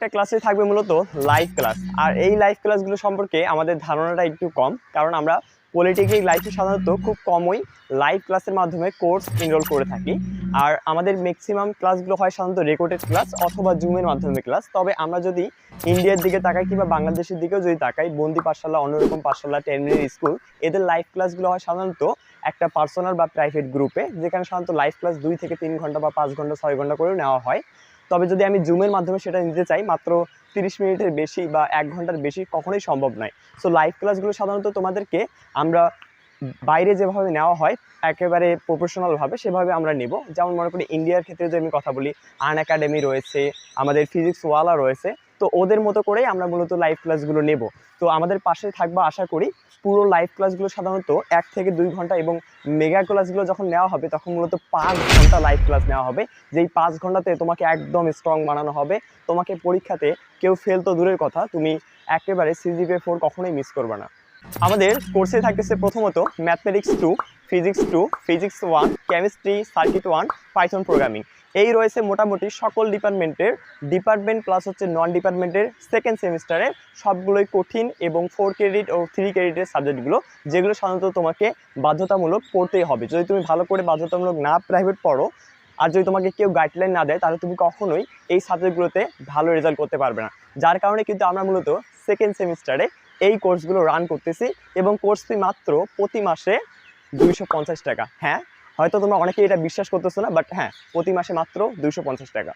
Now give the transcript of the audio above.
প্রত্যেকটা ক্লাসে থাকবে মূলত লাইভ ক্লাস। আর এই লাইভ ক্লাসগুলো সম্পর্কে আমাদের ধারণাটা একটু কম, কারণ আমরা পলিটেকনিক লাইফে সাধারণত খুব কমই লাইভ ক্লাসের মাধ্যমে কোর্স এনরোল করে থাকি। আর আমাদের ম্যাক্সিমাম ক্লাসগুলো হয় সাধারণত রেকর্ডেড ক্লাস অথবা জুমের মাধ্যমে ক্লাস। তবে আমরা যদি ইন্ডিয়ার দিকে তাকাই কিংবা বাংলাদেশের দিকেও যদি তাকাই, বন্দি পাঠশালা, অন্যরকম পাঠশালা, 10 মিনিট স্কুল, এদের লাইভ ক্লাসগুলো হয় সাধারণত একটা পার্সোনাল বা প্রাইভেট গ্রুপে, যেখানে সাধারণত লাইভ ক্লাস 2 থেকে 3 ঘন্টা বা 5 ঘন্টা 6 ঘন্টা করেও নেওয়া হয়। তবে যদি আমি জুমের মাধ্যমে সেটা নিতে চাই, মাত্র 30 মিনিটের বেশি বা 1 ঘন্টার বেশি কখনোই সম্ভব নয়। সো লাইভ ক্লাসগুলো সাধারণত তোমাদেরকে আমরা বাইরে যেভাবে নেওয়া হয় একেবারে প্রফেশনালভাবে সেভাবে আমরা নেব। যেমন মনে করি ইন্ডিয়ার ক্ষেত্রে যদি আমি কথা বলি, আর্ন একাডেমি রয়েছে, আমাদের ফিজিক্স ওয়ালা রয়েছে, তো ওদের মতো করেই আমরা মূলত লাইভ ক্লাসগুলো নেব। তো আমাদের পাশে থাকবো আশা করি। পুরো লাইভ ক্লাসগুলো সাধারণত 1 থেকে 2 ঘন্টা, এবং মেগা ক্লাসগুলো যখন নেওয়া হবে তখন মূলত 5 ঘন্টা লাইভ ক্লাস নেওয়া হবে, যেই 5 ঘন্টাতে তোমাকে একদম স্ট্রং বানানো হবে। তোমাকে পরীক্ষাতে কেউ ফেল তো দূরের কথা, তুমি একেবারে CGPA 4 কখনোই মিস করবে না। আমাদের কোর্সে থাকতেছে প্রথমত mathematics 2, physics 2, physics 1, chemistry, circuit 1, Python programming. এই রয়েছে মোটামুটি সকল ডিপার্টমেন্টের, ডিপার্টমেন্ট প্লাস হচ্ছে নন ডিপার্টমেন্টের সেকেন্ড সেমিস্টারের সবগুলোই কঠিন এবং 4 ক্রেডিট ও 3 ক্রেডিটের সাবজেক্টগুলো, যেগুলো সাধারণত তোমাকে বাধ্যতামূলক পড়তেই হবে। যদি তুমি ভালো করে বাধ্যতামূলক না প্রাইভেট পড়ো, আর যদি তোমাকে কেউ গাইডলাইন না দেয়, তাহলে তুমি কখনোই এই সাবজেক্টগুলোতে ভালো রেজাল্ট করতে পারবে না। যার কারণে কিন্তু আমরা মূলত সেকেন্ড সেমিস্টারে এই কোর্সগুলো রান করতেছি, এবং কোর্স ফি মাত্র প্রতি মাসে 250 টাকা। হ্যাঁ, হয়তো তোমরা অনেকেই এটা বিশ্বাস করতেছো না, বাট হ্যাঁ, প্রতি মাসে মাত্র 250 টাকা।